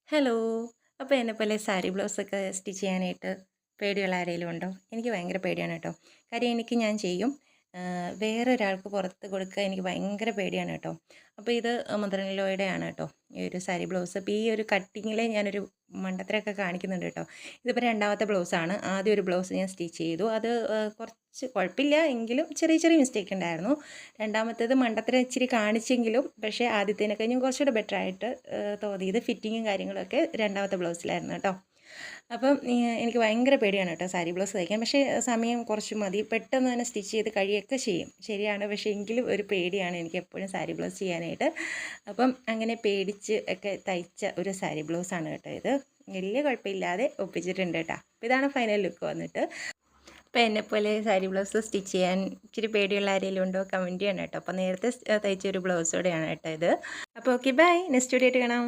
Hello. അപ്പോൾ എന്നെപ്പോലെ sari ബ്ലൗസൊക്കെ stitch ചെയ്യാനായിട്ട് പേടിയുള്ള ആരെങ്കിലും ഉണ്ടോ? എനിക്ക് ഭയങ്കര പേടിയാണ് കേട്ടോ. കാര്യം ഞാൻ ചെയ്യും. വേറൊരാൾക്ക് പുറത്ത് കൊടുക്കുക എനിക്ക് ഭയങ്കര പേടിയാണ് കേട്ടോ. അപ്പോൾ ഇത് മദർ ഇൻ ലോയുടെയാണ് കേട്ടോ. ഈ ഒരു സാരി ബ്ലൗസ്. അപ്പോൾ ഈ ഒരു കട്ടിങ്ങിൽ ഞാനൊരു മണ്ടത്തരമൊക്കെ കാണിക്കുന്നുണ്ട് കേട്ടോ. ഇതിപ്പോൾ രണ്ടാമത്തെ ബ്ലൗസാണ്. ആദ്യം ഒരു ബ്ലൗസ് ഞാൻ സ്റ്റിച്ച് ചെയ്തു. അത് കുറച്ച് കുഴപ്പമില്ല എങ്കിലും ചെറിയ ചെറിയ മിസ്റ്റേക്ക് ഉണ്ടായിരുന്നു. രണ്ടാമത്തേത് മണ്ടത്തരം ഇച്ചിരി കാണിച്ചെങ്കിലും പക്ഷേ ആദ്യത്തേനെ കഴിഞ്ഞും കുറച്ചുകൂടെ ബെറ്ററായിട്ട് തോന്നിയത് ഫിറ്റിങ്ങും കാര്യങ്ങളൊക്കെ രണ്ടാമത്തെ ബ്ലൗസിലായിരുന്നു കേട്ടോ. അപ്പം എനിക്ക് ഭയങ്കര പേടിയാണ് കേട്ടോ സാരി ബ്ലൗസ് തയ്ക്കാൻ. പക്ഷേ സമയം കുറച്ച് മതി, പെട്ടെന്ന് തന്നെ സ്റ്റിച്ച് ചെയ്ത് കഴിയൊക്കെ ചെയ്യും, ശരിയാണ്. പക്ഷേ എങ്കിലും ഒരു പേടിയാണ് എനിക്ക് എപ്പോഴും സാരി ബ്ലൗസ് ചെയ്യാനായിട്ട്. അപ്പം അങ്ങനെ പേടിച്ച് ഒക്കെ തയ്ച്ച ഒരു സാരി ബ്ലൗസാണ് കേട്ടോ ഇത്. വലിയ കുഴപ്പമില്ലാതെ ഒപ്പിച്ചിട്ടുണ്ട് കേട്ടോ. അപ്പോൾ ഇതാണ് ഫൈനൽ ലുക്ക് വന്നിട്ട്. അപ്പോൾ എന്നെപ്പോലെ സാരി ബ്ലൗസ് സ്റ്റിച്ച് ചെയ്യാൻ ഇച്ചിരി പേടിയുള്ള ആരെങ്കിലും ഉണ്ടോ കമൻറ്റ് ചെയ്യണം കേട്ടോ. അപ്പോൾ നേരത്തെ തയ്ച്ച ഒരു ബ്ലൗസോടെയാണ് കേട്ടോ ഇത്. അപ്പോൾ ഓക്കെ, ബൈ. നെക്സ്റ്റ് വീഡിയോ ആയിട്ട് കാണാം.